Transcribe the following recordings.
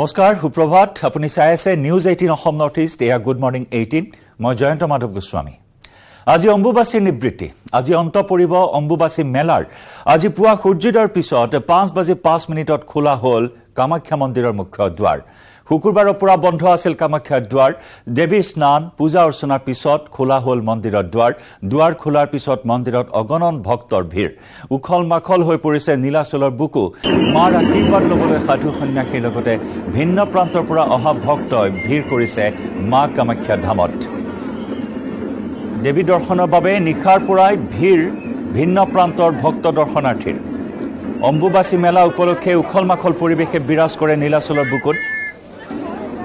নমস্কাৰ সুপ্ৰভাত আপুনি চাই আছে নিউজ 18 অসম নৰ্থ ইষ্ট এয়া গুড মৰ্নিং 18 মই জয়ন্ত মাধৱ গোস্বামী আজি অম্বুবাসী নিবৃত্তি আজি অন্ত পৰিব অম্বুবাসী মেলাৰ আজি পুৱা সূৰ্যোদয়ৰ পিছত 5:05 খোলা হ'ল কামাখ্যা মন্দিৰৰ মুখ্য দ্বাৰ শুকুৰবাৰৰ পৰা বন্ধ আছিল কামাখ্যাৰ দ্বাৰ দেৱীৰ স্নান পূজা অৰ্চনাৰ পিছত খোলা হ'ল মন্দিৰৰ দ্বাৰ খোলাৰ পিছত মন্দিৰত অগণন ভক্তৰ ভিৰ উখল মাখল হৈ পৰিছে নীলাচলৰ বুকু মাৰ আশীৰ্বাদ ল'বলৈ সাধু সন্যাসীৰ লগতে ভিন্ন প্ৰান্তৰ পৰা অহা ভক্তই ভিৰ কৰিছে মা কামাখ্যা ধামত দেৱী দৰ্শনৰ বাবে নিশাৰ পৰাই ভিৰ ভিন্ন প্ৰান্তৰ ভক্ত দৰ্শনাৰ্থীৰ অম্বুবাসী মেলা উপলক্ষে উখল মাখল পৰিৱেশে বিৰাজ কৰে নীলাচলৰ বুকুত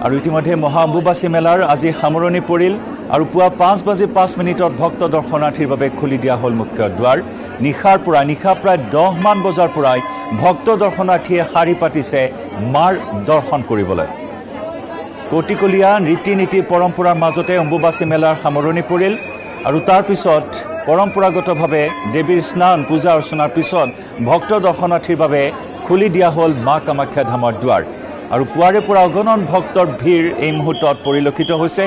আৰু ইতিমধ্যে মহা অম্বুবাসী মেলাৰ আজি সামৰণি পৰিল আৰু পুৱা 5:05 ভক্ত দৰ্শনাৰ্থীৰ বাবে খুলি দিয়া হ'ল মুখ্য দ্বাৰ নিশা প্ৰায় 10 মান বজাৰ পৰাই ভক্ত দৰ্শনাৰ্থীয়ে শাৰী পাতিছে মাৰ দৰ্শন কৰিবলৈ কোটিকলীয়া ৰীতি-নীতি পৰম্পৰাৰ মাজতে অম্বুবাসী মেলাৰ সামৰণি পৰিল আৰু তাৰ পিছত পৰম্পৰাগতভাৱে দেৱীৰ স্নান পূজা অৰ্চনাৰ পিছত ভক্ত দৰ্শনাৰ্থীৰ বাবে খুলি দিয়া হ'ল মা কামাখ্যা ধামৰ দ্বাৰ আৰু পুৱাৰে পৰা অগণন ভক্তৰ ভিৰ এই মুহূৰ্তত পৰিলক্ষিত হৈছে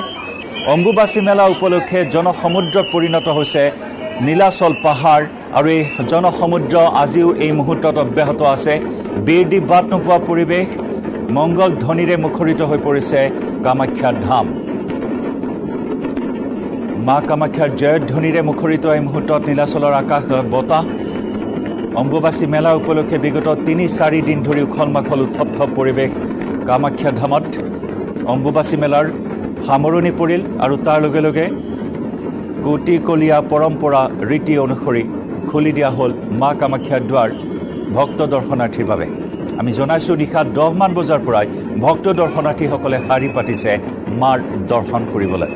অম্বুবাসী মেলা উপলক্ষে জনসমুদ্ৰ পৰিণত হৈছে নীলাচল পাহাৰ আৰু এই জনসমুদ্ৰ আজিও এই মুহূৰ্তত অব্যাহত আছে বেৰদি বাট নোপোৱা পৰিৱেশ মংগল ধ্বনিৰে মুখৰিত হৈ পৰিছে কামাখ্যা ধাম মা কামাখ্যাৰ জয়ধ্বনিৰে মুখৰিত এই মুহূৰ্তত নীলাচলৰ আকাশ বতাহ অম্বুবাসী মেলা উপলক্ষে বিগত 3-4 দিন ধৰি উখল মাখল উত্তপ্ত পৰিৱেশ কামাখ্যা ধামত অম্বুবাসী মেলাৰ সামৰণি পৰিল আৰু তাৰ লগে লগে কোটিকলীয়া পৰম্পৰা ৰীতি অনুসৰি খুলি দিয়া হ'ল মা কামাখ্যাৰ দ্বাৰ ভক্ত দৰ্শনাৰ্থীৰ বাবে আমি জনাইছোঁ নিশা 10 মান বজাৰ পৰাই ভক্ত দৰ্শনাৰ্থীসকলে শাৰী পাতিছে মাৰ দৰ্শন কৰিবলৈ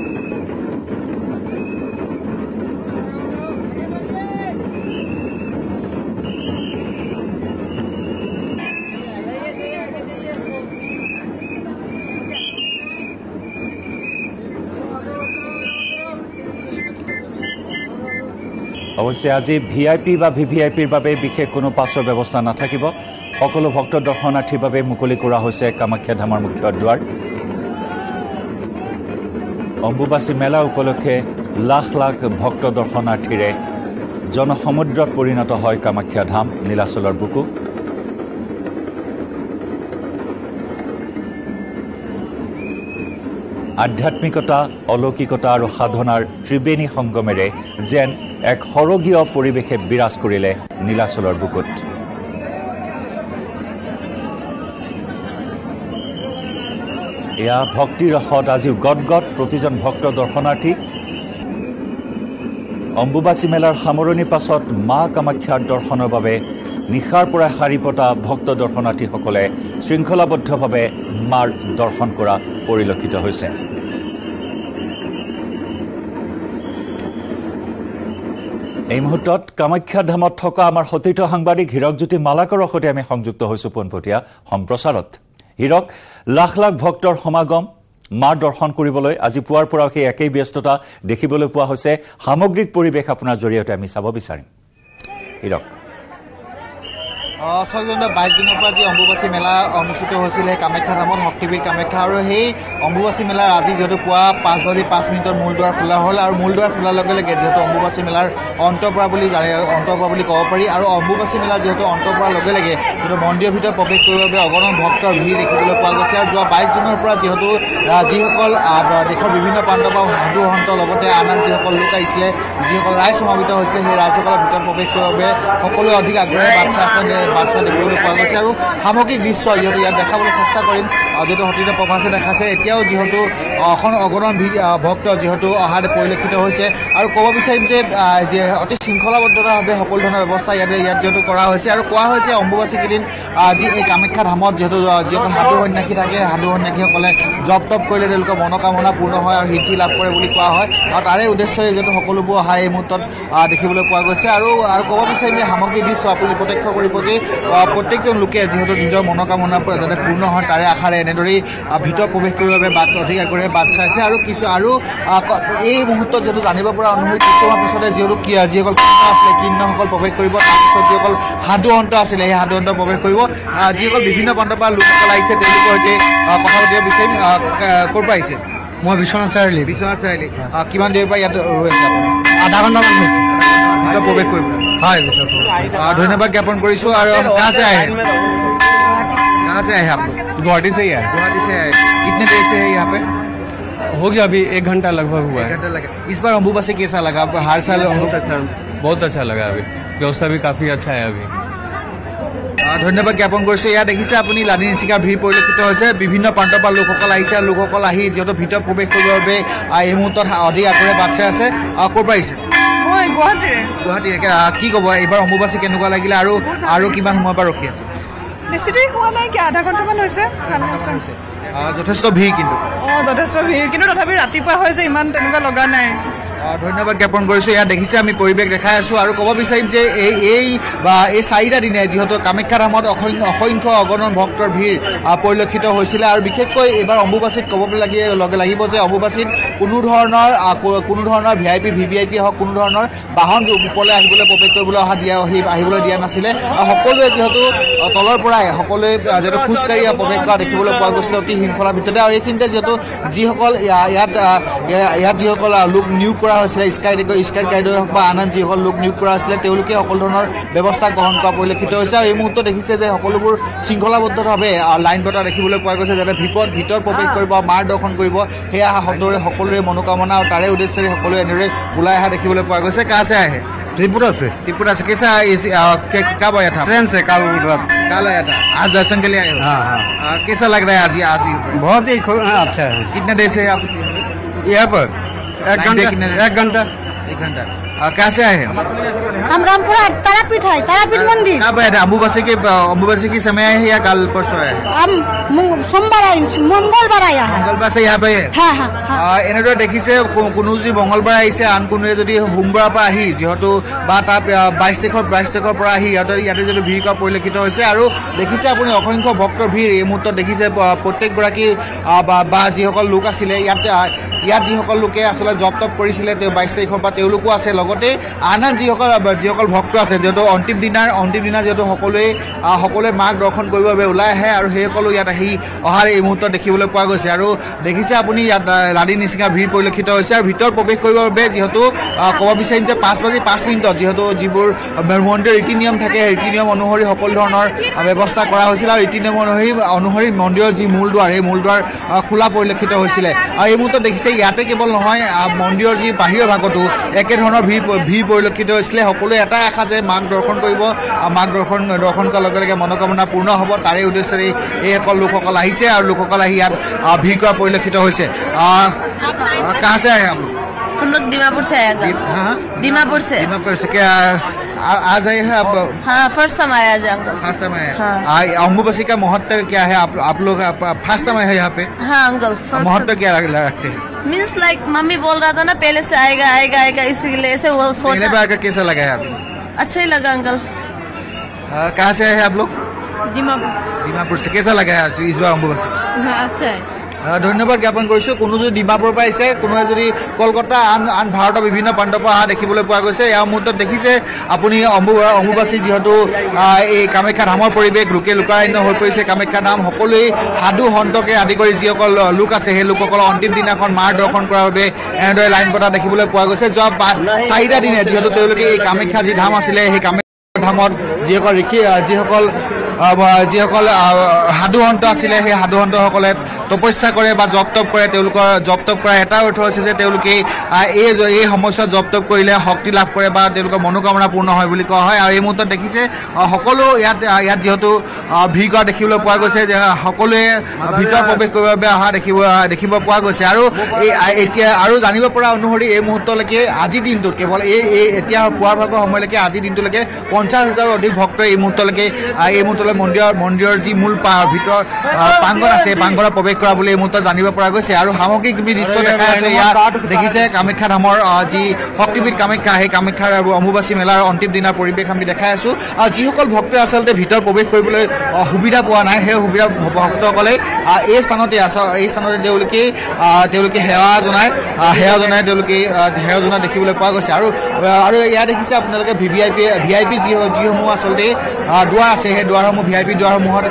অৱশ্যে আজি ভিআইপি বা ভিভিআইপিৰ বাবে বিশেষ কোনো পাছৰ ব্যৱস্থা নাথাকিব সকলো ভক্ত দৰ্শনাৰ্থীৰ বাবে মুকলি কৰা হৈছে কামাখ্যা ধামৰ মুখ্য দ্বাৰ অম্বুবাসী মেলা উপলক্ষে লাখ লাখ ভক্ত দৰ্শনাৰ্থীৰে জনসমুদ্ৰত পৰিণত হয় কামাখ্যা ধাম নীলাচলৰ বুকু আধ্যাত্মিকতা অলৌকিকতা আৰু সাধনাৰ ত্ৰিবেণী সংগমেৰে যেন এক সৰগীয় পৰিৱেশে বিৰাজ কৰিলে নীলাচলৰ বুকুত এয়া ভক্তিৰ ৰসত আজিও গদগদ প্ৰতিজন ভক্ত দৰ্শনাৰ্থী অম্বুবাসী মেলাৰ সামৰণিৰ পাছত মা কামাখ্যাৰ দৰ্শনৰ বাবে নিশাৰ পৰা শাৰী পতা ভক্ত দৰ্শনাৰ্থীসকলে শৃংখলাবদ্ধভাৱে মাৰ দৰ্শন কৰা পৰিলক্ষিত হৈছে এই মুহূৰ্তত কামাখ্যা ধামত থকা আমাৰ সতীৰ্থ সাংবাদিক হীৰকজ্যোতি মালাকৰৰ সৈতে আমি সংযুক্ত হৈছোঁ পোনপটীয়া সম্প্ৰচাৰত হীৰক লাখ লাখ ভক্তৰ সমাগম মাৰ দৰ্শন কৰিবলৈ আজি পুৱাৰ পৰা সেই একেই ব্যস্ততা দেখিবলৈ পোৱা হৈছে সামগ্ৰিক পৰিৱেশ আপোনাৰ জৰিয়তে আমি চাব বিচাৰিম হীৰক 6 জুনৰ 22 দিনৰ পৰা যি অম্বুবাসী মেলা অনুষ্ঠিত হৈছিল কামাখ্যা ধামত শক্তিপীঠ কামাখ্যা আৰু সেই অম্বুবাসী মেলাৰ আজি যেহেতু পুৱা 5:05 মূল দ্বাৰ খোলা হ'ল আৰু মূল দ্বাৰ খোলাৰ লগে লগে যেহেতু অম্বুবাসী মেলাৰ অন্ত পৰা বুলি ক'ব পাৰি আৰু অম্বুবাসী মেলা যেহেতু অন্ত পৰাৰ লগে লগে যেহেতু মন্দিৰৰ ভিতৰত প্ৰৱেশ কৰিবৰ বাবে অগণন ভক্তৰ ভিৰ দেখিবলৈ পোৱা গৈছে আৰু যোৱা 22 জুনৰ পৰা যেহেতু যিসকল দেশৰ বিভিন্ন প্ৰান্তৰ পৰা সাধু সন্তৰ লগতে আন যিসকল লোক আহিছিলে যিসকল ৰাইজ সমাবেত হৈছিলে সেই ৰাইজসকলৰ ভিতৰত প্ৰৱেশ কৰিবৰ বাবে সকলোৱে অধিক আগ্ৰহেৰে বাট চাই আছে বাচ্চা দেখিবলৈ পোৱা গৈছে আৰু সামগ্ৰিক দৃশ্য যিহেতু ইয়াত দেখাবলৈ চেষ্টা কৰিম যিহেতু সতীৰ্থ প্ৰভাসে দেখাইছে এতিয়াও যিহেতু অগণন ভক্ত যিহেতু অহা পৰিলক্ষিত হৈছে আৰু ক'ব বিচাৰিম যে অতি শৃংখলাবদ্ধভাৱে সকলো ধৰণৰ ব্যৱস্থা ইয়াত যিহেতু কৰা হৈছে আৰু কোৱা হৈছে অম্বুবাচী কেইদিন যি এই কামাখ্যা ধামত যিহেতু যিসকল সাধু সন্যাসী থাকে সাধু সন্যাসীসকলে জপ তপ কৰিলে তেওঁলোকৰ মনোকামনা পূৰ্ণ হয় আৰু সিদ্ধি লাভ কৰে বুলি কোৱা হয় আৰু তাৰে উদ্দেশ্যৰে যিহেতু সকলোবোৰ অহা এই মুহূৰ্তত দেখিবলৈ পোৱা গৈছে আৰু ক'ব বিচাৰিম যে সামগ্ৰিক দৃশ্য আপুনি প্ৰত্যক্ষ কৰিব যে প্ৰত্যেকজন লোকে যিহেতু নিজৰ মনোকামনা যাতে পূৰ্ণ হয় তাৰে আশাৰে এনেদৰেই ভিতৰত প্ৰৱেশ কৰিবৰ বাবে অধিকাৰীয়ে বাট চাইছে আৰু এই মুহূৰ্তত যিহেতু জানিব পৰা অনুসৰি কিছুমান পিছতে যিহেতু যিসকল আছিলে কিন্নসকল প্ৰৱেশ কৰিব তাৰপিছত যিসকল সাধু অন্ত আছিলে সেই সাধু অন্ত প্ৰৱেশ কৰিব যিসকল বিভিন্ন প্ৰান্তৰ পৰা লোকসকল আহিছে তেওঁলোকৰ সৈতে কথা পাতিব বিচাৰিম ক'ৰ পৰা আহিছে মই বিশ্বনাথ চাৰিআলি কিমান দেৰিৰ পৰা ইয়াত ৰৈ আছে আপুনি আধা ঘণ্টামান হৈছে ভিতৰত প্ৰৱেশ কৰিব হয় ধন্যবাদ জ্ঞাপন কৰিছোঁ আৰু कहाँ से आए आप गुवाहाटी से ही है गुवाहाटी से आए कितने देर से है यहाँ पे हो गया अभी 1 घंटा लगभग हुआ है इस बार अम्बुबासी कैसा लगा हर साल बहुत अच्छा लगा अभी व्यवस्था भी काफी अच्छा है अभी ধন্যবাদ জ্ঞাপন কৰিছোঁ ইয়াত দেখিছে আপুনি লানি নিচিকা ভিৰ পৰিলক্ষিত হৈছে বিভিন্ন প্ৰান্তৰ পৰা লোকসকল আহিছে আৰু লোকসকল আহি যিহেতু ভিতৰত প্ৰৱেশ কৰিবৰ বাবে এই মুহূৰ্তত অধিক আগ্ৰহে বাট চাই আছে ক'ৰ পৰা আহিছে গুৱাহাটীৰ কি ক'ব এইবাৰ অম্বুবাচী কেনেকুৱা লাগিলে আৰু কিমান সময়ৰ পৰা ৰখি আছে বেছি দেৰি হোৱা নাই কি আধা ঘণ্টামান হৈছে যথেষ্ট ভিৰ কিন্তু যথেষ্ট ভিৰ কিন্তু তথাপি ৰাতিপুৱা হয় যে ইমান তেনেকুৱা লগা নাই ধন্যবাদ জ্ঞাপন কৰিছোঁ ইয়াত দেখিছে আমি পৰিৱেশ দেখাই আছোঁ আৰু ক'ব বিচাৰিম যে এই 4টা দিনে যিহেতু কামাখ্যা ধামত অসংখ্য অগণন ভক্তৰ ভিৰ পৰিলক্ষিত হৈছিলে আৰু বিশেষকৈ এইবাৰ অম্বুবাচীত ক'ব লাগিব যে অম্বুবাচীত কোনো ধৰণৰ VIP VVIP হওক কোনো ধৰণৰ বাহন ওপৰলৈ আহিবলৈ প্ৰৱেশ কৰিবলৈ আহিবলৈ দিয়া নাছিলে আৰু সকলোৱে যিহেতু তলৰ পৰাই সকলোৱে যিহেতু খোজকাঢ়ি প্ৰৱেশ কৰা দেখিবলৈ পোৱা গৈছিলে অতি শৃংখলাৰ ভিতৰতে আৰু এইখিনিতে যিহেতু যিসকল ইয়াত যিসকল লোক নিয়োগ কৰা হৈছিলে স্কাই গাইডে হওক বা আন যিসকল লোক নিয়োগ কৰা হৈছিলে তেওঁলোকে সকলো ধৰণৰ ব্যৱস্থা গ্ৰহণ কৰা পৰিলক্ষিত হৈছে আৰু এই মুহূৰ্তত দেখিছে যে সকলোবোৰ শৃংখলাবদ্ধভাৱে লাইন পতা দেখিবলৈ পোৱা গৈছে যাতে ভিতৰত প্ৰৱেশ কৰিব মাৰ দৰ্শন কৰিব সেয়া সকলোৰে মনোকামনা আৰু তাৰে উদ্দেশ্যেৰে সকলোৱে এনেদৰে ওলাই অহা দেখিবলৈ পোৱা গৈছে कहाँ से आए हैं त्रिपुरा से कैसा कब आया था ट्रेन से कल आया था आज दर्शन के लिए आए हो हाँ कैसा लग रहा है आज बहुत ही अच्छा है कितने देर से आप यहाँ पर 1 घंटा कहाँ से आए हैं हम रामपुरा तारापीठ है तारापीठ मंदिर कब आए थे अम्बुबासी के समय आए हैं या कल परसों आए हम सोमवार आए मंगलवार आया है मंगलबार से यहाँ पे এনেদৰে দেখিছে কোনো যদি মংগলবাৰ আহিছে আন কোনোৱে যদি সোমবাৰৰ পৰা আহি যিহেতু বা তাৰ 22 তাৰিখৰ পৰা আহি ইয়াতে যদি ভিৰ কৰা পৰিলক্ষিত হৈছে আৰু দেখিছে আপুনি অসংখ্য ভক্তৰ ভিৰ এই মুহূৰ্তত দেখিছে প্ৰত্যেকগৰাকী বা যিসকল লোক আছিলে ইয়াত যিসকল লোকে আচলতে জব তপ কৰিছিলে 22 তাৰিখৰ পৰা তেওঁলোকো আছে লগতে আন যিসকল ভক্ত আছে যিহেতু অন্তিম দিনা যিহেতু সকলোৱে মাক দৰ্শন কৰিবৰ বাবে ওলাই আহে আৰু সেইসকলো ইয়াত আহি অহাৰ এই মুহূৰ্তত দেখিবলৈ পোৱা গৈছে আৰু দেখিছে আপুনি ইয়াত লানি নিচিনা ভিৰ পৰিলক্ষিত হৈছে আৰু ভিতৰত প্ৰৱেশ কৰিবৰ বাবে যিহেতু ক'ব বিচাৰিম যে 5:05 যিহেতু যিবোৰ মন্দিৰৰ ৰীতি নিয়ম থাকে ৰীতি নিয়ম অনুসৰি সকলো ধৰণৰ ব্যৱস্থা কৰা হৈছিল আৰু ৰীতি নিয়ম অনুসৰি মন্দিৰৰ যি মূল দুৱাৰ এই মূল দুৱাৰ খোলা পৰিলক্ষিত হৈছিলে আৰু এই মুহূৰ্তত দেখিছে ইয়াতে কেৱল নহয় মন্দিৰৰ যি বাহিৰৰ ভাগতো একেধৰণৰ ভিৰ পৰিলক্ষিত হৈছিলে সকলোৱে এটা আশা যে মাক দৰ্শন কৰিব মাক দৰ্শন কৰাৰ লগে লগে মনোকামনা পূৰ্ণ হ'ব তাৰে উদ্দেশ্যেৰে এইসকল লোকসকল আহিছে আৰু লোকসকল আহি ইয়াত ভিৰ কৰা পৰিলক্ষিত হৈছে कहाँ से आए हम लोग दीमापुर से आए दीमापुर से क्या आज आए हैं आप हाँ फर्स्ट टाइम आया जाऊंगा फर्स्ट टाइम आए अम्बुबासी का महत्व क्या है आप लोग फर्स्ट टाइम आए हैं यहाँ पे हाँ अंकल महत्व क्या रखते हैं मीन्स लाइक मम्मी बोल रहा था ना पहले से आएगा इसीलिए ऐसे वो पहले बार का कैसा लगा है आपको अच्छा ही लगा अंकल कहाँ से आए हैं आप लोग दीमापुर से कैसा लगा है इस बार अम्बुबासी अच्छा है ধন্যবাদ জ্ঞাপন কৰিছোঁ কোনো যদি ডিমাপুৰৰ পৰা আহিছে কোনোৱে যদি কলকাতা আন ভাৰতৰ বিভিন্ন প্ৰান্তৰ পৰা অহা দেখিবলৈ পোৱা গৈছে ইয়াৰ মুহূৰ্তত দেখিছে আপুনি অম্বুবাচী যিহেতু এই কামাখ্যা ধামৰ পৰিৱেশ লোকে লোকাৰণ্য হৈ পৰিছে কামাখ্যা ধাম সকলোৱে সাধু সন্তকে আদি কৰি যিসকল লোক আছে সেই লোকসকলৰ অন্তিম দিনাখন মাৰ দৰ্শন কৰাৰ বাবে এনেদৰে লাইন পতা দেখিবলৈ পোৱা গৈছে যোৱা 4টা দিনে যিহেতু তেওঁলোকে এই কামাখ্যা যি ধাম আছিলে সেই কামাখ্যা ধামত যিসকল সাধুসন্ত আছিলে সেই সাধুসন্তসকলে তপস্যা কৰে বা জপ তপ কৰে তেওঁলোকৰ জপ তপ কৰা এটা অৰ্থ হৈছে যে তেওঁলোকে এই সময়ছোৱাত জপ তপ কৰিলে শক্তি লাভ কৰে বা তেওঁলোকৰ মনোকামনা পূৰ্ণ হয় বুলি কোৱা হয় আৰু এই মুহূৰ্তত দেখিছে সকলো ইয়াত যিহেতু ভিৰ কৰা দেখিবলৈ পোৱা গৈছে যে সকলোৱে ভিতৰত প্ৰৱেশ কৰিবৰ বাবে অহা দেখিব পোৱা গৈছে আৰু এতিয়া আৰু জানিব পৰা অনুসৰি এই মুহূৰ্তলৈকে আজি দিনটোত কেৱল এতিয়া পুৱাৰ ভাগৰ সময়লৈকে আজি দিনটোলৈকে 50,000ৰ অধিক ভক্ত এই মুহূৰ্তলৈ মন্দিৰৰ যি মূল ভিতৰ প্ৰাংগণ আছে প্ৰাংগণত প্ৰৱেশ প্ৰৱেশ কৰা বুলি এই মুহূৰ্তত জানিব পৰা গৈছে আৰু সামগ্ৰিক তুমি দৃশ্য দেখাই আছে ইয়াত দেখিছে কামাখ্যা ধামৰ যি শক্তিপীঠ কামাখ্যা সেই কামাখ্যাৰ অম্বুবাচী মেলাৰ অন্তিম দিনাৰ পৰিৱেশ আমি দেখাই আছো আৰু যিসকল ভক্তই আচলতে ভিতৰত প্ৰৱেশ কৰিবলৈ সুবিধা পোৱা নাই সেই সুবিধা ভক্তসকলে এই স্থানতে তেওঁলোকে সেৱা জনাই দেখিবলৈ পোৱা গৈছে আৰু ইয়াত দেখিছে আপোনালোকে ভিআইপি যিসমূহ আচলতে দুৱাৰ আছে সেই দুৱাৰসমূহ ভিআইপি দুৱাৰসমূহত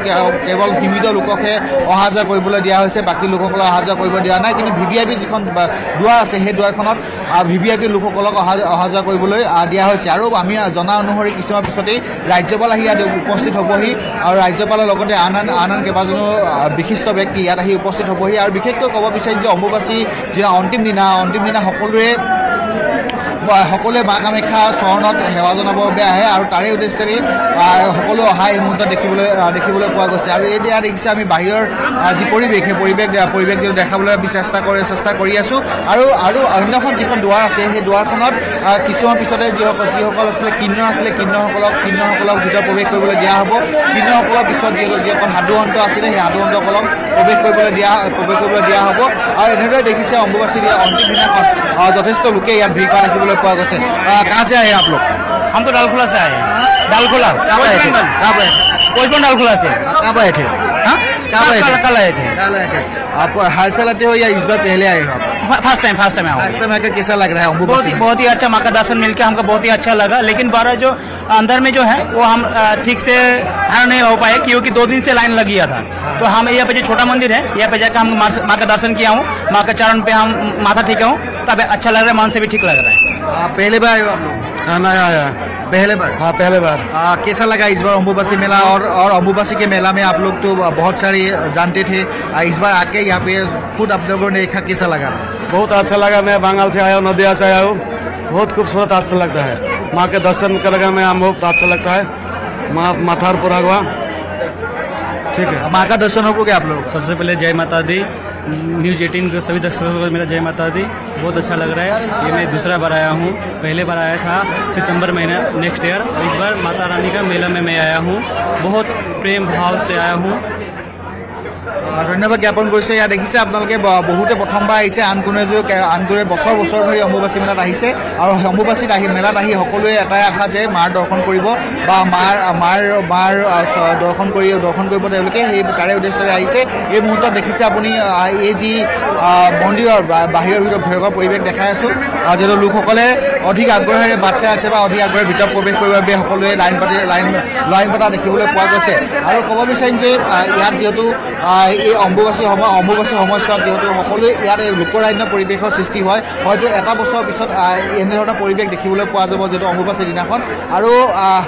কেৱল সীমিত লোককহে অহা যোৱা কৰিবলৈ দিয়া হৈছে বাকী লোকসকলক অহা যোৱা কৰিব দিয়া নাই কিন্তু ভিভিআইপি যিখন দুৱাৰ আছে সেই দুৱাৰখনত ভিভিআইপি লোকসকলক অহা যোৱা কৰিবলৈ দিয়া হৈছে আৰু আমি জনা অনুসৰি কিছুমান পিছতেই ৰাজ্যপাল আহি ইয়াত উপস্থিত হ'বহি আৰু ৰাজ্যপালৰ লগতে আন কেইবাজনো বিশিষ্ট ব্যক্তি ইয়াত আহি উপস্থিত হ'বহি আৰু বিশেষকৈ ক'ব বিচাৰিম যে অম্বুবাচী যিদিনা অন্তিম দিনা সকলোৱে মা কামাখ্যাৰ চৰণত সেৱা জনাবৰ বাবে আহে আৰু তাৰে উদ্দেশ্যেৰে সকলো অহা এই মুহূৰ্তত দেখিবলৈ পোৱা গৈছে আৰু এতিয়া দেখিছে আমি বাহিৰৰ যি পৰিৱেশ সেই পৰিৱেশ দেখাবলৈ আমি চেষ্টা কৰি আছোঁ আৰু অন্যখন যিখন দুৱাৰ আছে সেই দুৱাৰখনত কিছুমান পিছতে যিসকল আছিলে কিন্নৰসকলক ভিতৰত প্ৰৱেশ কৰিবলৈ দিয়া হ'ব কিন্নৰসকলৰ পিছত যিসকল সাধুসন্ত আছিলে সেই সাধুসন্তসকলক প্ৰৱেশ কৰিবলৈ দিয়া হ'ব আৰু এনেদৰে দেখিছে অম্বুবাচী অন্তিম দিনাখন যথেষ্ট লোকে ইয়াত ভিৰ কৰা দেখিবলৈ পোৱা গৈছে कहाँ से आए आप लोग हम तो डालखोला से आए हैं डालखोला पोस्टबॉन डालखोला से कब आए थे कल आए थे आप हर साल आते हो या इस बार पहले आए हो फर्स्ट टाइम आकर कैसा लग रहा है अम्बुबाची बहुत ही अच्छा माँ का दर्शन मिलकर हमको बहुत ही अच्छा लगा लेकिन बारह जो अंदर में जो है वो हम ठीक से ध्यान नहीं हो पाए क्योंकि 2 दिन से लाइन लग गया था तो हम यहाँ पे जो छोटा मंदिर है यहाँ पे जाकर हम माँ का दर्शन किया हूँ माँ के चरण पे हम माथा टेका हूँ तब अच्छा लग रहा है मन से भी ठीक लग रहा है पहले बार आए हो आप लोग पहले बार पहले बार कैसा लगा इस बार अम्बुबाची मेला और अम्बुबाची के मेला में आप लोग तो बहुत सारे जानते थे इस बार आके यहाँ पे खुद आप लोगों ने देखा कैसा लगा बहुत अच्छा लगा मैं बंगाल से आया हूँ नदिया से आया हूँ बहुत खूबसूरत अच्छा लगता है माँ के दर्शन करेगा मैं बहुत अच्छा लगता है माँ माथार पूरा हुआ ठीक है माँ का दर्शन हो गया आप लोग सबसे पहले जय माता दी न्यूज 18 के सभी दर्शकों को मेरा जय माता दी बहुत अच्छा लग रहा है ये मैं दूसरा बार आया हूँ पहले बार आया था सितंबर महीना नेक्स्ट ईयर इस बार माता रानी का मेला में मैं आया हूँ बहुत प्रेम भाव से आया हूँ ধন্যবাদ জ্ঞাপন কৰিছে ইয়াত দেখিছে আপোনালোকে বহুতে প্ৰথমবাৰ আহিছে আন কোনোৱে বছৰ ধৰি অম্বুবাচী মেলাত আহিছে আৰু অম্বুবাচীত মেলাত আহি সকলোৱে এটাই আশা যে মাৰ দৰ্শন কৰিব বা মাৰ দৰ্শন কৰিব তেওঁলোকে সেই তাৰে উদ্দেশ্যৰে আহিছে এই মুহূৰ্তত দেখিছে আপুনি এই যি মন্দিৰৰ বাহিৰৰ ভয়ংকৰ পৰিৱেশ দেখাই আছোঁ যিহেতু লোকসকলে অধিক আগ্ৰহেৰে বাট চাই আছে বা অধিক আগ্ৰহেৰে ভিতৰত প্ৰৱেশ কৰিবৰ বাবে সকলোৱে লাইন পতা দেখিবলৈ পোৱা গৈছে আৰু ক'ব বিচাৰিম যে ইয়াত যিহেতু এই অম্বুবাচী সময়ছোৱাত যিহেতু সকলোৱে ইয়াত লোকৰান্য পৰিৱেশৰ সৃষ্টি হয় হয়তো এটা বছৰৰ পিছত এনেধৰণৰ পৰিৱেশ দেখিবলৈ পোৱা যাব যিহেতু অম্বুবাচীৰ দিনাখন আৰু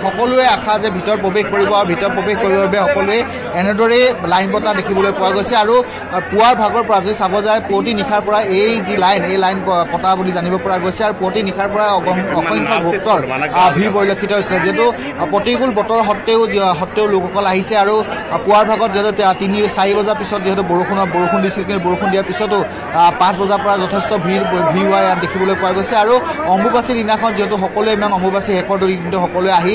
সকলোৱে আশা যে ভিতৰত প্ৰৱেশ কৰিব আৰু ভিতৰত প্ৰৱেশ কৰিবৰ বাবে সকলোৱে এনেদৰে লাইন পতা দেখিবলৈ পোৱা গৈছে আৰু পুৱাৰ ভাগৰ পৰা যদি চাব যায় পুৱতি নিশাৰ পৰা এই যি লাইন পতা বুলি জানিব পৰা গৈছে আৰু পুৱতি নিশাৰ পৰা অসংখ্য ভক্তৰ ভিৰ পৰিলক্ষিত হৈছিলে যিহেতু প্ৰতিকূল বতৰ সত্ত্বেও লোকসকল আহিছে আৰু পুৱাৰ ভাগত যিহেতু 3-4 বজাৰ পিছত যিহেতু বৰষুণ দিছিল কিন্তু বৰষুণ দিয়াৰ পিছতো 5 বজাৰ পৰা যথেষ্ট ভিৰ হোৱা ইয়াত দেখিবলৈ পোৱা গৈছে আৰু অম্বুবাচীৰ দিনাখন যিহেতু সকলোৱে ইমান অম্বুবাচী শেষৰ কিন্তু সকলোৱে আহি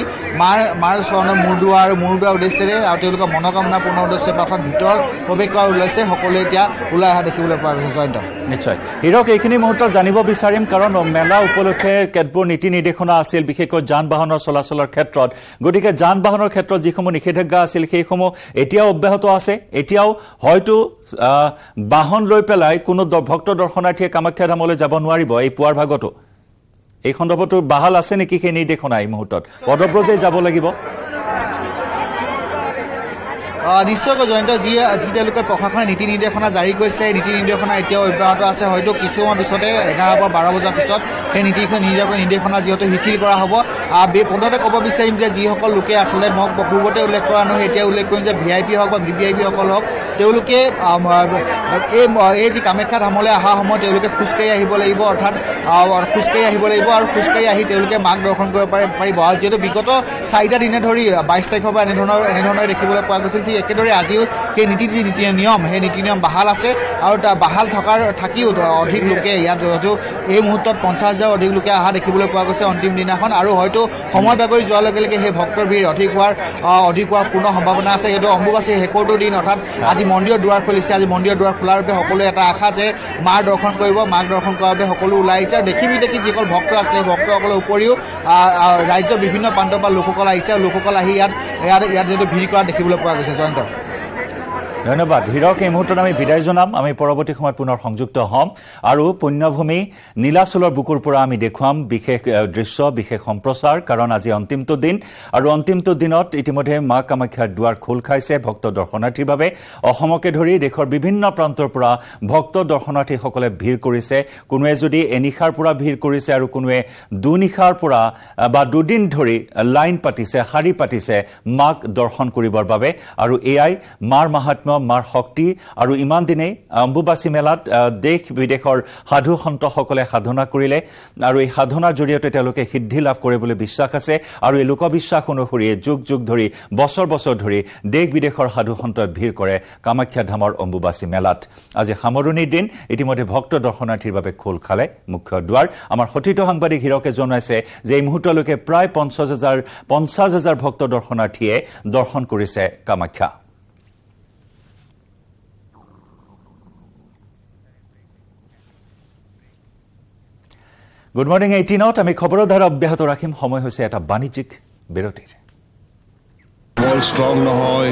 মাৰ চৰণৰ মূৰ দোৱাৰ উদ্দেশ্যেৰে আৰু তেওঁলোকৰ মনোকামনা পূৰ্ণ উদ্দেশ্যে অৰ্থাৎ ভিতৰত প্ৰৱেশ কৰাৰ উদ্দেশ্যে সকলোৱে এতিয়া ওলাই অহা দেখিবলৈ পোৱা গৈছে জয়ন্ত নিশ্চয় হীৰক এইখিনি মুহূৰ্তত জানিব বিচাৰিম কাৰণ মেলা উপলক্ষে কেতবোৰ নীতি নিৰ্দেশনা আছিল বিশেষকৈ যান বাহনৰ চলাচলৰ ক্ষেত্ৰত গতিকে যান বাহনৰ ক্ষেত্ৰত যিসমূহ নিষেধাজ্ঞা আছিল সেইসমূহ এতিয়াও অব্যাহত আছে এতিয়াও হয়তো বাহন লৈ পেলাই কোনো ভক্ত দৰ্শনাৰ্থীয়ে কামাখ্যা ধামলৈ যাব নোৱাৰিব এই পুৱাৰ ভাগতো এই সন্দৰ্ভতো বাহাল আছে নেকি সেই নিৰ্দেশনা এই মুহূৰ্তত পদব্ৰজে যাব লাগিব নিশ্চয়কৈ জয়ন্ত যি তেওঁলোকে প্ৰশাসনে নীতি নিৰ্দেশনা জাৰি কৰিছিলে এই নীতি নিৰ্দেশনা এতিয়াও অব্যাহত আছে হয়তো কিছুমান পিছতে 11 পৰা 12 বজাৰ পিছত সেই নিৰ্দেশনা যিহেতু শিথিল কৰা হ'ব পদতে ক'ব বিচাৰিম যে যিসকল লোকে আচলতে মই পূৰ্বতে উল্লেখ কৰা নহয় এতিয়া উল্লেখ কৰিম যে ভিআইপি হওক বা ভিভিআইপিসকল হওক তেওঁলোকে এই যি কামাখ্যা ধামলৈ অহা সময়ত তেওঁলোকে খোজকাঢ়ি আহিব লাগিব অৰ্থাৎ খোজকাঢ়ি আহিব লাগিব আৰু খোজকাঢ়ি আহি তেওঁলোকে মাক দৰ্শন কৰিব পাৰিব আৰু যিহেতু বিগত 4টা দিনে ধৰি 22 তাৰিখৰ পৰা এনেধৰণৰ দেখিবলৈ পোৱা গৈছিল ঠিক একেদৰে আজিও সেই নীতি নিয়ম সেই নীতি নিয়ম বাহাল আছে আৰু বাহাল থাকিও অধিক লোকে ইয়াত হয়তো এই মুহূৰ্তত 50,000 অধিক লোকে অহা দেখিবলৈ পোৱা গৈছে অন্তিম দিনাখন আৰু হয়তো সময় বাগৰি যোৱাৰ লগে লগে সেই ভক্তৰ ভিৰ অধিক হোৱাৰ পূৰ্ণ সম্ভাৱনা আছে এইটো অম্বুবাচী শেষৰটো দিন অৰ্থাৎ আজি মন্দিৰৰ দুৱাৰ খুলিছে আজি মন্দিৰৰ দুৱাৰ খোলাৰ বাবে সকলোৱে এটা আশা যে মাৰ দৰ্শন কৰিব মাক দৰ্শন কৰাৰ বাবে সকলো ওলাই আহিছে আৰু দেখি যিসকল ভক্ত আছিলে ভক্তসকলৰ উপৰিও ৰাজ্যৰ বিভিন্ন প্ৰান্তৰ পৰা লোকসকল আহিছে আৰু লোকসকল আহি ইয়াত যিহেতু ভিৰ কৰা দেখিবলৈ পোৱা গৈছে জয়ন্ত ধন্যবাদ হীৰক এই মুহূৰ্তত আমি বিদায় জনাম আমি পৰৱৰ্তী সময়ত পুনৰ সংযুক্ত হ'ম আৰু পুণ্যভূমি নীলাচলৰ বুকুৰ পৰা আমি দেখুৱাম বিশেষ দৃশ্য বিশেষ সম্প্ৰচাৰ কাৰণ আজি অন্তিমটো দিন আৰু অন্তিমটো দিনত ইতিমধ্যে মা কামাখ্যাৰ দুৱাৰ খোল খাইছে ভক্ত দৰ্শনাৰ্থীৰ বাবে অসমকে ধৰি দেশৰ বিভিন্ন প্ৰান্তৰ পৰা ভক্ত দৰ্শনাৰ্থীসকলে ভিৰ কৰিছে কোনোৱে যদি এনিশাৰ পৰা ভিৰ কৰিছে আৰু কোনোৱে দুনিশাৰ পৰা বা দুদিন ধৰি লাইন পাতিছে শাৰী পাতিছে মাক দৰ্শন কৰিবৰ বাবে আৰু এয়াই মাৰ মাহাত্ম্য মাৰ শক্তি আৰু ইমান দিনে অম্বুবাচী মেলাত দেশ বিদেশৰ সাধু সন্তসকলে সাধনা কৰিলে আৰু এই সাধনাৰ জৰিয়তে তেওঁলোকে সিদ্ধি লাভ কৰে বুলি বিশ্বাস আছে আৰু এই লোকবিশ্বাস অনুসৰি যুগ যুগ ধৰি বছৰ বছৰ ধৰি দেশ বিদেশৰ সাধু সন্তই ভিৰ কৰে কামাখ্যা ধামৰ অম্বুবাচী মেলাত আজি সামৰণিৰ দিন ইতিমধ্যে ভক্ত দৰ্শনাৰ্থীৰ বাবে খোল খালে মুখ্য দুৱাৰ আমাৰ সতীৰ্থ সাংবাদিক হীৰকে জনাইছে যে এই মুহূৰ্তলৈকে প্ৰায় 50,000 ভক্ত দৰ্শনাৰ্থীয়ে দৰ্শন কৰিছে কামাখ্যা গুড মৰ্নিং 18ত আমি খবৰৰ ধাৰা অব্যাহত ৰাখিম সময় হৈছে এটা বাণিজ্যিক বিৰতিৰ বল ষ্ট্ৰং নহয়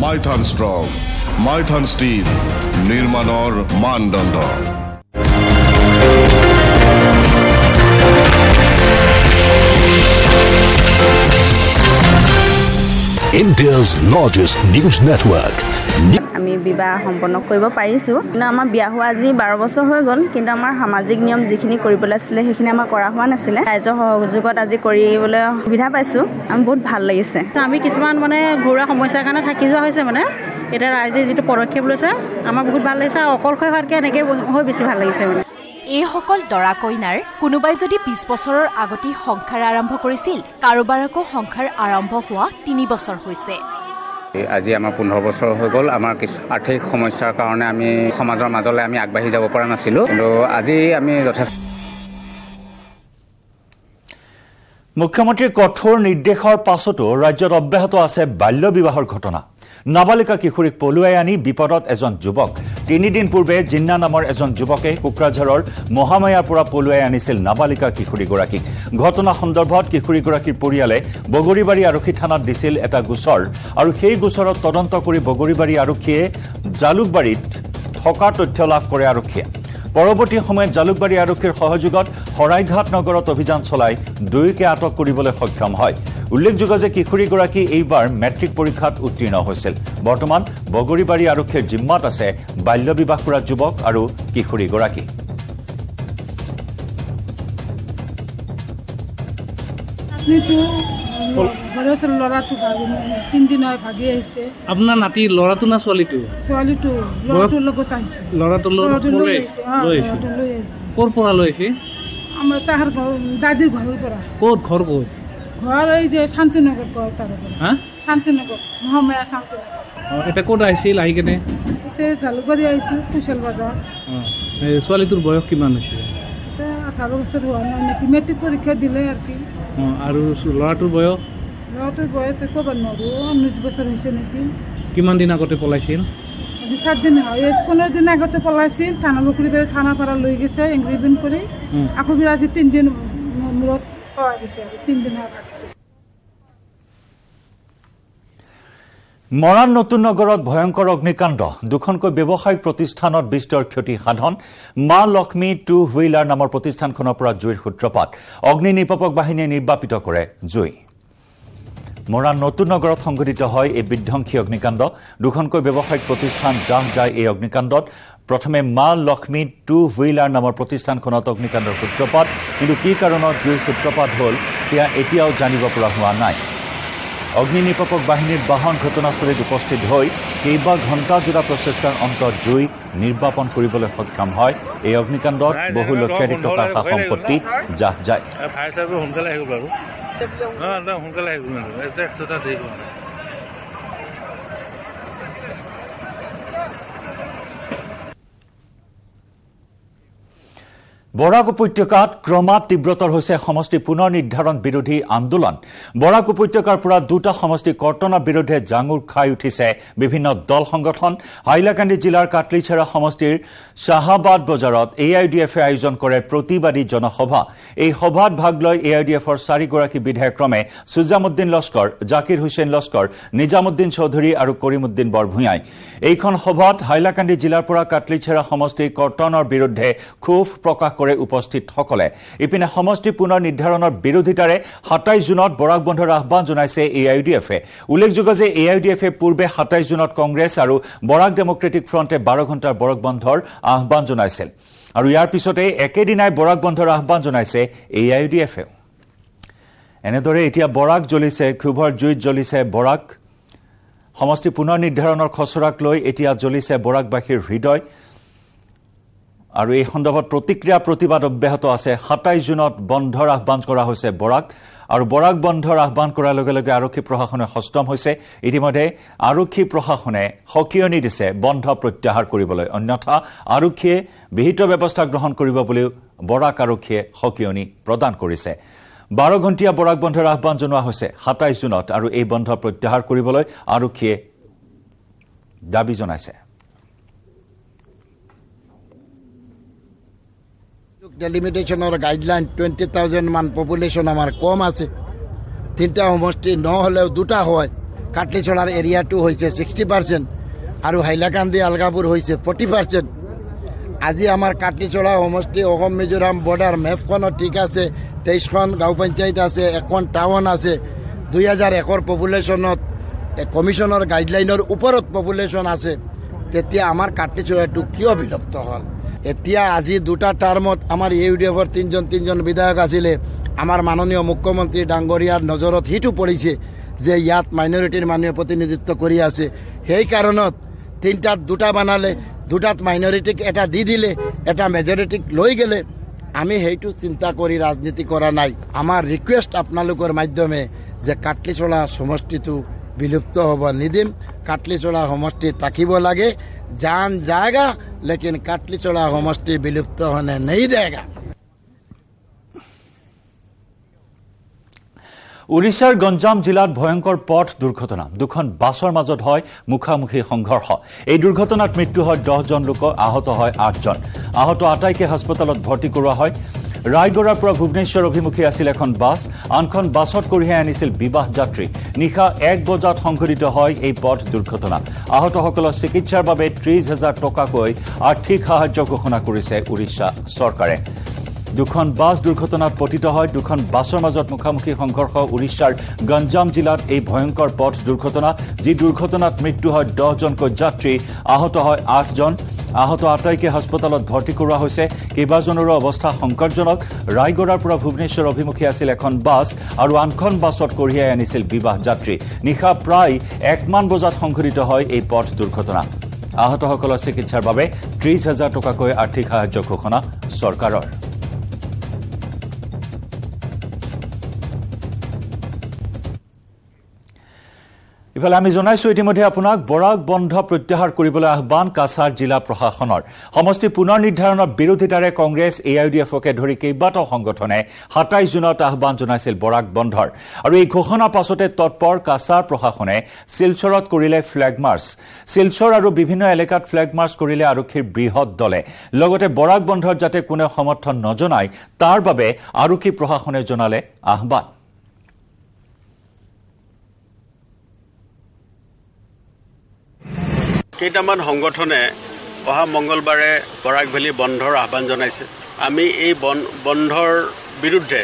মাইথান ষ্ট্ৰং মাইথান ষ্টীল নিৰ্মাণৰ মানদণ্ড India's largest news network. আমি বিবাহ সম্পন্ন কৰিব পাৰিছো কিন্তু আমাৰ বিয়া হোৱা আজি 12 বছৰ হৈ গ'ল কিন্তু আমাৰ সামাজিক নিয়ম যিখিনি কৰিবলৈ আছিল সেইখিনি আমাৰ কৰা হোৱা নাছিল ৰাইজৰ সহযোগত আজি কৰিবলৈ সুবিধা পাইছো আমি বহুত ভাল লাগিছে আমি কিছুমান মানে ঘৰুৱা সমস্যাৰ কাৰণে থাকি যোৱা হৈছে মানে এটা ৰাইজে যিটো পদক্ষেপ লৈছে আমাৰ বহুত ভাল লাগিছে আৰু অকলশৰে হোৱাতকৈ এনেকৈ হৈ বেছি ভাল লাগিছে মানে এইসকল দৰা কইনাৰ কোনোবাই যদি 20 বছৰৰ আগতে সংসাৰ আৰম্ভ কৰিছিল কাৰোবাৰ আকৌ সংসাৰ আৰম্ভ হোৱা 3 বছৰ হৈছে আজি আমাৰ 15 বছৰ হৈ গ'ল আমাৰ কিছু আৰ্থিক সমস্যাৰ কাৰণে আমি সমাজৰ মাজলৈ আমি আগবাঢ়ি যাব পৰা নাছিলো কিন্তু আজি আমি যথেষ্ট মুখ্যমন্ত্ৰীৰ কঠোৰ নিৰ্দেশৰ পাছতো ৰাজ্যত অব্যাহত আছে বাল্য বিবাহৰ ঘটনা নাবালিকা কিশোৰীক পলুৱাই আনি বিপদত এজন যুৱক 3 দিন পূৰ্বে জিন্না নামৰ এজন যুৱকে কোকৰাঝাৰৰ মহামায়াৰ পৰা পলুৱাই আনিছিল নাবালিকা কিশোৰীগৰাকীক ঘটনা সন্দৰ্ভত কিশোৰীগৰাকীৰ পৰিয়ালে বগৰীবাৰী আৰক্ষী থানাত দিছিল এটা গোচৰ আৰু সেই গোচৰত তদন্ত কৰি বগৰীবাৰী আৰক্ষীয়ে জালুকবাৰীত থকা তথ্য লাভ কৰে আৰক্ষীয়ে পৰৱৰ্তী সময়ত জালুকবাৰী আৰক্ষীৰ সহযোগত হৰাইঘাট নগৰত অভিযান চলাই দুয়োকে আটক কৰিবলৈ সক্ষম হয় উল্লেখযোগ্য যে কিশোৰীগৰাকী এইবাৰ মেট্ৰিক পৰীক্ষাত উত্তীৰ্ণ হৈছিল বৰ্তমান বগৰীবাৰী আৰক্ষীৰ জিম্মাত আছে বাল্য বিবাহ কৰা যুৱক আৰু কিশোৰীগৰাকী আপোনাৰ নাতি ল'ৰাটো না ছোৱালীটো ল'ৰাটোৰ লগত আহিছে ল'ৰাটোৰ লগত ক'ৰ পৰা লৈ আহিছে আমাৰ তাহাৰ দাদিৰ ঘৰৰ পৰা ক'ত ঘৰ ক'ত ঘৰ এই যে শান্তিনগৰ কয় তাৰ পৰা শান্তিনগৰ মহামায়া শান্তিনগৰ এটা ক'ত আহিছিল আহি কেনে এতিয়া জালুকবাৰী আহিছোঁ কুশল বজাৰ ছোৱালীটোৰ বয়স কিমান হৈছে 18 বছৰ হোৱা নাই নেকি মেট্ৰিক পৰীক্ষা দিলে আৰু কি আৰু ল'ৰাটোৰ বয়স ক'ব নোৱাৰোঁ 19 বছৰ হৈছে নেকি কিমান দিন আগতে পলাইছিল আজি 7 দিন হয় 15 দিন আগতে পলাইছিল থানা বকৰীবাৰী থানাৰ পৰা লৈ গৈছে এগ্ৰিমেণ্ট কৰি আকৌ আজি 3 দিন মূৰত পোৱা গৈছে 3 দিন লাগিছে মৰাণ নতুন নগৰত ভয়ংকৰ অগ্নিকাণ্ড দুখনকৈ ব্যৱসায়িক প্ৰতিষ্ঠানত বিস্তৰ ক্ষতি সাধন মা লক্ষ্মী 2 হুইলাৰ নামৰ প্ৰতিষ্ঠানখনৰ পৰা জুইৰ সূত্ৰপাত অগ্নি নিৰ্বাপক বাহিনীয়ে নিৰ্বাপিত কৰে জুই মৰাণ নতুন নগৰত সংঘটিত হয় এই বিধ্বংসী অগ্নিকাণ্ড দুখনকৈ ব্যৱসায়িক প্ৰতিষ্ঠান জাহ যায় এই অগ্নিকাণ্ডত প্ৰথমে মা লক্ষ্মী 2 হুইলাৰ নামৰ প্ৰতিষ্ঠানখনত অগ্নিকাণ্ডৰ সূত্ৰপাত কিন্তু কি কাৰণত জুইৰ সূত্ৰপাত হ'ল সেয়া এতিয়াও জানিব পৰা হোৱা নাই অগ্নি নিৰ্বাপক বাহিনীৰ বাহন ঘটনাস্থলীত উপস্থিত হৈ কেইবা ঘণ্টাজোৰা প্ৰচেষ্টাৰ অন্তত জুই নিৰ্বাপন কৰিবলৈ সক্ষম হয় এই অগ্নিকাণ্ডত বহু লক্ষাধিক টকাৰ সা সম্পত্তি জাহ যায় বৰাক উপত্যকাত ক্ৰমাৎ তীব্ৰতৰ হৈছে সমষ্টি পুনৰ নিৰ্ধাৰণ বিৰোধী আন্দোলন বৰাক উপত্যকাৰ পৰা দুটা সমষ্টি কৰ্তনৰ বিৰুদ্ধে জাঙুৰ খাই উঠিছে বিভিন্ন দল সংগঠন হাইলাকান্দি জিলাৰ কাটলিছেৰা সমষ্টিৰ শাহাবাদ বজাৰত AIDF-এ আয়োজন কৰে প্ৰতিবাদী জনসভা এই সভাত ভাগ লৈ AIDF-ৰ 4 গৰাকী বিধায়ক ক্ৰমে সুজামুদ্দিন লস্কৰ জাকিৰ হুছেইন লস্কৰ নিজামুদ্দিন চৌধুৰী আৰু কৰিমুদ্দিন বৰভূঞাই এইখন সভাত হাইলাকান্দি জিলাৰ পৰা কাটলিছেৰা সমষ্টি কৰ্তনৰ বিৰুদ্ধে ক্ষোভ প্ৰকাশ কৰে উপস্থিত সকলে ইপিনে সমষ্টি পুনৰ নিৰ্ধাৰণৰ বিৰোধিতাৰে 27 জুনত বৰাক বন্ধৰ আহ্বান জনাইছে AIDF-এ উল্লেখযোগ্য যে AIDF-এ পূৰ্বে 27 জুনত কংগ্ৰেছ আৰু বৰাক ডেমক্ৰেটিক ফ্ৰণ্টে 12 ঘণ্টাৰ বৰাক বন্ধৰ আহ্বান জনাইছিল আৰু ইয়াৰ পিছতে একেদিনাই বৰাক বন্ধৰ আহ্বান জনাইছে AIDF-এ এনেদৰে এতিয়া বৰাক জ্বলিছে ক্ষোভৰ জুইত জ্বলিছে বৰাক সমষ্টি পুনৰ নিৰ্ধাৰণৰ খচৰাক লৈ এতিয়া জ্বলিছে বৰাকবাসীৰ হৃদয় আৰু এই সন্দৰ্ভত প্ৰতিক্ৰিয়া প্ৰতিবাদ অব্যাহত আছে 27 জুনত বন্ধৰ আহ্বান কৰা হৈছে বৰাক আৰু বৰাক বন্ধৰ আহ্বান কৰাৰ লগে লগে আৰক্ষী প্ৰশাসনে হস্তম হৈছে ইতিমধ্যে আৰক্ষী প্ৰশাসনে সকিয়নি দিছে বন্ধ প্ৰত্যাহাৰ কৰিবলৈ অন্যথা আৰক্ষীয়ে বিহিত ব্যৱস্থা গ্ৰহণ কৰিব বুলি বৰাক আৰক্ষীয়ে সকিয়নি প্ৰদান কৰিছে 12 ঘণ্টীয়া বৰাক বন্ধৰ আহ্বান জনোৱা হৈছে 27 জুনত আৰু এই বন্ধ প্ৰত্যাহাৰ কৰিবলৈ আৰক্ষীয়ে দাবী জনাইছে ডেলিমিটেশনৰ গাইডলাইন 20,000 মান পপুলেশন আমাৰ কম আছে তিনটা সমষ্টি নহলেও দুটা হয় কাটলিছড়াৰ এৰিয়াটো হৈছে 60% আৰু হাইলাকান্দি আলগাপুৰ হৈছে 40% আজি আমাৰ কাটলিছড়া সমষ্টি অসম মিজোৰাম বৰ্ডাৰ মেপখনত ঠিক আছে 23খন গাঁও পঞ্চায়ত আছে এখন টাউন আছে 2001 পপুলেশনত কমিশনৰ গাইডলাইনৰ ওপৰত পপুলেশন আছে তেতিয়া আমাৰ কাটলিছড়াটো কিয় বিলুপ্ত হ'ল এতিয়া আজি দুটা টাৰ্মত আমাৰ AIDF-ৰ তিনজন বিধায়ক আছিলে আমাৰ মাননীয় মুখ্যমন্ত্ৰী ডাঙৰীয়াৰ নজৰত হিটো পৰিছে যে ইয়াত মাইনৰিটিৰ মানুহে প্ৰতিনিধিত্ব কৰি আছে সেই কাৰণত তিনটাত দুটা বানালে দুটাত মাইনৰিটিক এটা দি দিলে এটা মেজৰিটিক লৈ গেলে আমি সেইটো চিন্তা কৰি ৰাজনীতি কৰা নাই আমাৰ ৰিকুৱেষ্ট আপোনালোকৰ মাধ্যমে যে কাটলিছড়া সমষ্টিটো বিলুপ্ত হ'ব নিদিম কাটলিছড়া সমষ্টি থাকিব লাগে जान जाएगा लेकिन काटलिछड़ा समष्टि विलुप्त होने नहीं देगा উৰিষ্যাৰ গঞ্জাম জিলাত ভয়ংকৰ পথ দুৰ্ঘটনা দুখন বাছৰ মাজত হয় মুখামুখি সংঘৰ্ষ এই দুৰ্ঘটনাত মৃত্যু হয় 10 জন লোক আহত হয় 8 জন আহত আটাইকে হাস্পতালত ভৰ্তি কৰোৱা হয় ৰায়গড়াৰ পৰা ভুৱনেশ্বৰ অভিমুখী আছিল এখন বাছ আনখন বাছত কঢ়িয়াই আনিছিল বিবাহ যাত্ৰী নিশা 1 বজাত সংঘটিত হয় এই পথ দুৰ্ঘটনা আহতসকলৰ চিকিৎসাৰ বাবে 30,000 টকাকৈ আৰ্থিক সাহায্য ঘোষণা কৰিছে উৰিষ্যা চৰকাৰে দুখন বাছ দুৰ্ঘটনাত পতিত হয় দুখন বাছৰ মাজত মুখামুখি সংঘৰ্ষ উৰিষ্যাৰ গঞ্জাম জিলাত এই ভয়ংকৰ পথ দুৰ্ঘটনা যি দুৰ্ঘটনাত মৃত্যু হয় 10 জনকৈ যাত্ৰী আহত হয় 8 জন আহত আটাইকে হাস্পতালত ভৰ্তি কৰোৱা হৈছে কেইবাজনৰো অৱস্থা সংকটজনক ৰায়গড়াৰ পৰা ভুৱনেশ্বৰ অভিমুখী আছিল এখন বাছ আৰু আনখন বাছত কঢ়িয়াই আনিছিল বিবাহ যাত্ৰী নিশা প্ৰায় 1 মান বজাত সংঘটিত হয় এই পথ দুৰ্ঘটনা আহতসকলৰ চিকিৎসাৰ বাবে 30,000 টকাকৈ আৰ্থিক সাহায্য ঘোষণা চৰকাৰৰ ইফালে আমি জনাইছো ইতিমধ্যে আপোনাক বৰাক বন্ধ প্ৰত্যাহাৰ কৰিবলৈ আহ্বান কাছাৰ জিলা প্ৰশাসনৰ সমষ্টি পুনৰ নিৰ্ধাৰণৰ বিৰোধিতাৰে কংগ্ৰেছ AIDF-কে ধৰি কেইবাটাও সংগঠনে 27 জুনত আহ্বান জনাইছিল বৰাক বন্ধৰ আৰু এই ঘোষণা পাছতে তৎপৰ কাছাৰ প্ৰশাসনে শিলচৰত কৰিলে ফ্লেগ মাৰ্চ শিলচৰ আৰু বিভিন্ন এলেকাত ফ্লেগ মাৰ্চ কৰিলে আৰক্ষীৰ বৃহৎ দলে লগতে বৰাক বন্ধৰ যাতে কোনো সমৰ্থন নজনায় তাৰ বাবে আৰক্ষী প্ৰশাসনে জনালে আহ্বান কেইটামান সংগঠনে অহা মঙ্গলবাৰে বৰাক ভেলী বন্ধৰ আহ্বান জনাইছে আমি এই বন্ধৰ বিৰুদ্ধে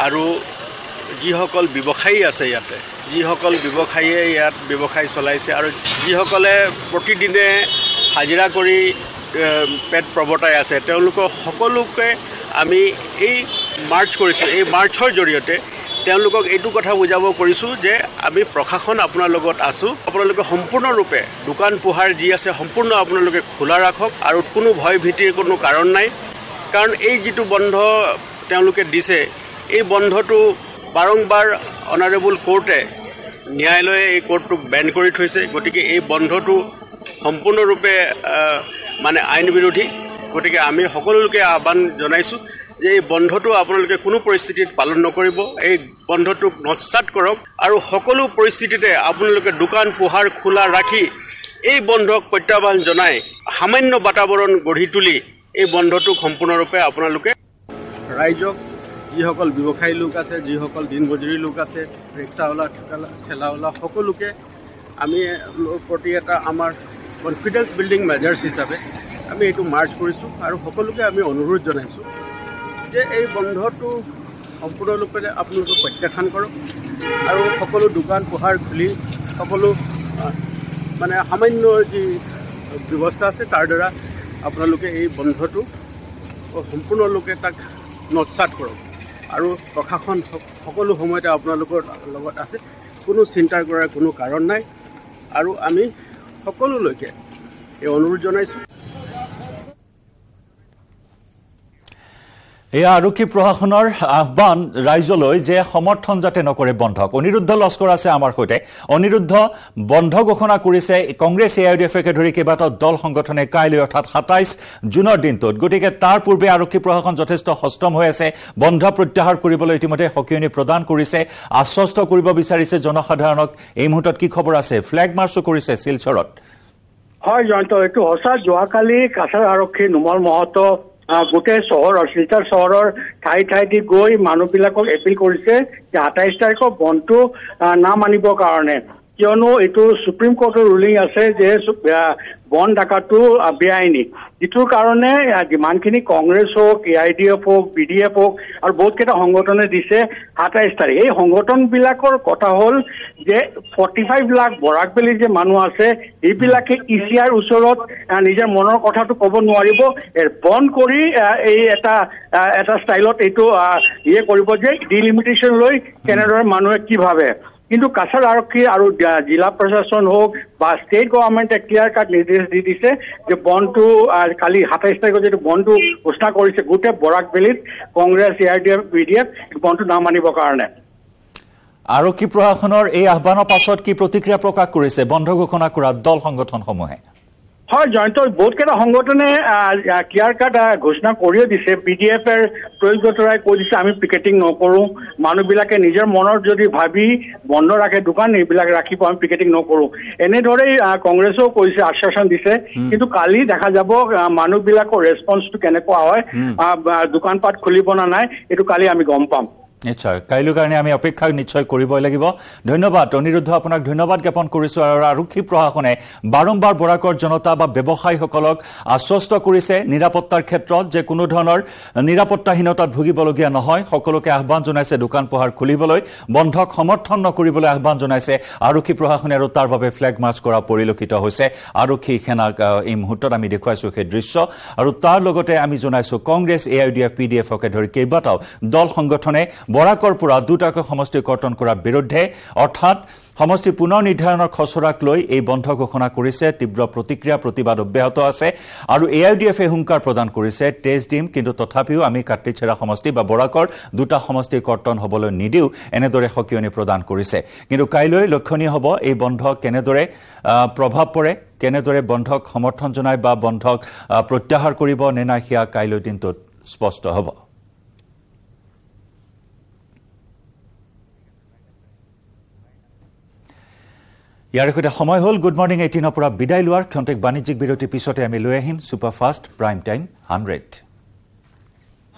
আৰু যিসকল ব্যৱসায়ী আছে ইয়াতে যিসকল ব্যৱসায়ীয়ে ইয়াত ব্যৱসায় চলাইছে আৰু যিসকলে প্ৰতিদিনে হাজিৰা কৰি পেট প্ৰবৰ্তাই আছে তেওঁলোকৰ সকলোকে আমি এই মাৰ্চ কৰিছোঁ এই মাৰ্চৰ জৰিয়তে তেওঁলোকক এইটো কথা বুজাব কৰিছোঁ যে আমি প্ৰশাসন আপোনাৰ লগত আছোঁ আপোনালোকে সম্পূৰ্ণৰূপে দোকান পোহাৰ যি আছে সম্পূৰ্ণ আপোনালোকে খোলা ৰাখক আৰু কোনো ভয় ভীতিৰ কোনো কাৰণ নাই কাৰণ এই যিটো বন্ধ তেওঁলোকে দিছে এই বন্ধটো বাৰংবাৰ অনাৰেবল কোৰ্টে ন্যায়ালয়ে এই কোৰ্টটোক বেন কৰি থৈছে গতিকে এই বন্ধটো সম্পূৰ্ণৰূপে মানে আইন বিৰোধী গতিকে আমি সকলোকে আহ্বান জনাইছোঁ যে এই বন্ধটো আপোনালোকে কোনো পৰিস্থিতিত পালন নকৰিব, এই বন্ধটোক নস্যাৎ কৰক আৰু সকলো পৰিস্থিতিতে আপোনালোকে দোকান পোহাৰ খোলা ৰাখি এই বন্ধক প্ৰত্যাহ্বান জনাই সামান্য বাতাবৰণ গঢ়ি তুলি এই বন্ধটোক সম্পূৰ্ণৰূপে আপোনালোকে ৰাইজক যিসকল ব্যৱসায়ী লোক আছে, যিসকল দিনমজুৰি লোক আছে, ৰিক্সাৱালা ঠেলাৱালা সকলোকে আমি প্ৰতি এটা আমাৰ কনফিডেন্স বিল্ডিং মেজাৰ্ছ হিচাপে আমি এইটো মাৰ্চ কৰিছোঁ আৰু সকলোকে আমি অনুৰোধ জনাইছোঁ যে এই বন্ধটো সম্পূৰ্ণৰূপে আপোনালোকে প্ৰত্যাখ্যান কৰক আৰু সকলো দোকান পোহাৰ খুলি সকলো মানে সামান্য যি ব্যৱস্থা আছে তাৰ দ্বাৰা আপোনালোকে এই বন্ধটো সম্পূৰ্ণৰূপে তাক নস্যাৎ কৰক আৰু প্ৰশাসন সকলো সময়তে আপোনালোকৰ লগত আছে, কোনো চিন্তা কৰাৰ কোনো কাৰণ নাই আৰু আমি সকলোলৈকে এই অনুৰোধ জনাইছোঁ। এয়া আৰক্ষী প্ৰশাসনৰ আহ্বান ৰাইজলৈ যে সমৰ্থন যাতে নকৰে বন্ধক। অনিৰুদ্ধ লস্কৰ আছে আমাৰ সৈতে। অনিৰুদ্ধ, বন্ধ ঘোষণা কৰিছে কংগ্ৰেছ AIUDFকে ধৰি কেইবাটাও দল সংগঠনে কাইলৈ অৰ্থাৎ 27 জুনৰ দিনটোত। গতিকে তাৰ পূৰ্বে আৰক্ষী প্ৰশাসন যথেষ্ট সষ্টম হৈ আছে, বন্ধ প্ৰত্যাহাৰ কৰিবলৈ ইতিমধ্যে সকিয়নি প্ৰদান কৰিছে, আশ্বস্ত কৰিব বিচাৰিছে জনসাধাৰণক। এই মুহূৰ্তত কি খবৰ আছে? ফ্লেগ মাৰ্চো কৰিছে শিলচৰত। হয় জয়ন্ত, এইটো সঁচা। যোৱাকালি কাছাৰ আৰক্ষী নুমল মহন্ত গোটেই চহৰৰ শিলচৰ চহৰৰ ঠাই গৈ মানুহবিলাকক এপিল কৰিছে যে 27 তাৰিখৰ বন্ধটো নামানিবৰ কাৰণে, কিয়নো এইটো সুপ্ৰিম কোৰ্টৰ ৰুলিং আছে যে বন্ধ ডাকাটো বেআইনী, যিটোৰ কাৰণে যিমানখিনি কংগ্ৰেছ হওক, AIUDF হওক, BDF হওক আৰু বহুতকেইটা সংগঠনে দিছে 27 তাৰিখ। এই সংগঠনবিলাকৰ কথা হ'ল যে 45 লাখ বৰাক ভেলীৰ যে মানুহ আছে এইবিলাকে ECIৰ ওচৰত নিজৰ মনৰ কথাটো ক'ব নোৱাৰিব, বন্ধ কৰি এই এটা ষ্টাইলত এইটো কৰিব যে ডিলিমিটেশ্যন লৈ কেনেদৰে মানুহে কি ভাবে। কিন্তু কাছাৰ আৰক্ষী আৰু জিলা প্ৰশাসন হওক বা ষ্টেট গভৰ্ণমেণ্টে ক্লিয়াৰ কাট নিৰ্দেশ দি দিছে যে বন্ধটো কালি 27 তাৰিখত যিটো বন্ধটো ঘোষণা কৰিছে গোটেই বৰাক ভেলীত কংগ্ৰেছ, AIUDF, BDF বন্ধটো নামানিবৰ কাৰণে। আৰক্ষী প্ৰশাসনৰ এই আহ্বানৰ পাছত কি প্ৰতিক্ৰিয়া প্ৰকাশ কৰিছে বন্ধ ঘোষণা কৰা দল সংগঠনসমূহে? হয় জয়ন্ত, বহুতকেইটা সংগঠনে ক্লিয়াৰ কাট ঘোষণা কৰিও দিছে। BDFৰ প্ৰয়োগতৰাই কৈ দিছে আমি পিকেটিং নকৰোঁ, মানুহবিলাকে নিজৰ মনত যদি ভাবি বন্ধ ৰাখে দোকান এইবিলাক ৰাখিব, আমি পিকেটিং নকৰোঁ। এনেদৰেই কংগ্ৰেছেও কৈছে, আশ্বাসন দিছে। কিন্তু কালি দেখা যাব মানুহবিলাকৰ ৰেছপন্সটো কেনেকুৱা হয়, দোকানপাট খুলিব না নাই এইটো কালি আমি গম পাম। নিশ্চয়, কাইলৈৰ কাৰণে আমি অপেক্ষা নিশ্চয় কৰিবই লাগিব। ধন্যবাদ অনিৰুদ্ধ, আপোনাক ধন্যবাদ জ্ঞাপন কৰিছোঁ। আৰু আৰক্ষী প্ৰশাসনে বাৰম্বাৰ বৰাকৰ জনতা বা ব্যৱসায়ীসকলক আশ্বস্ত কৰিছে নিৰাপত্তাৰ ক্ষেত্ৰত যে কোনো ধৰণৰ নিৰাপত্তাহীনতাত ভুগিবলগীয়া নহয়। সকলোকে আহ্বান জনাইছে দোকান পোহাৰ খুলিবলৈ, বন্ধক সমৰ্থন নকৰিবলৈ আহ্বান জনাইছে আৰক্ষী প্ৰশাসনে আৰু তাৰ বাবে ফ্লেগ মাৰ্চ কৰা পৰিলক্ষিত হৈছে। আৰক্ষী সেনাক এই মুহূৰ্তত আমি দেখুৱাইছোঁ সেই দৃশ্য। আৰু তাৰ লগতে আমি জনাইছোঁ কংগ্ৰেছ, AIUDF, PDFকে ধৰি কেইবাটাও দল সংগঠনে বৰাকৰ পৰা দুটাকৈ সমষ্টি কৰ্তন কৰাৰ বিৰুদ্ধে অৰ্থাৎ সমষ্টি পুনৰ নিৰ্ধাৰণৰ খচৰাক লৈ এই বন্ধ ঘোষণা কৰিছে। তীব্ৰ প্ৰতিক্ৰিয়া প্ৰতিবাদ অব্যাহত আছে আৰু AIUDFে হুংকাৰ প্ৰদান কৰিছে তেজ দিম, কিন্তু তথাপিও আমি কাটলিচেৰা সমষ্টি বা বৰাকৰ দুটা সমষ্টি কৰ্তন হ'বলৈ নিদিওঁ, এনেদৰে সকিয়নি প্ৰদান কৰিছে। কিন্তু কাইলৈ লক্ষণীয় হ'ব এই বন্ধ কেনেদৰে প্ৰভাৱ পৰে, কেনেদৰে বন্ধক সমৰ্থন জনায় বা বন্ধক প্ৰত্যাহাৰ কৰিব নে নাই সেয়া কাইলৈ দিনটোত স্পষ্ট হ'ব। ইয়াৰ সৈতে সময় হ'ল গুড মৰ্ণিং 18ৰ পৰা বিদায় লোৱাৰ। ক্ষন্তেক বাণিজ্যিক বিৰতিৰ পিছতে আমি লৈ আহিম ছুপাৰফাষ্ট প্ৰাইম টাইম 100।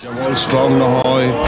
কেৱল ষ্ট্ৰং নহয়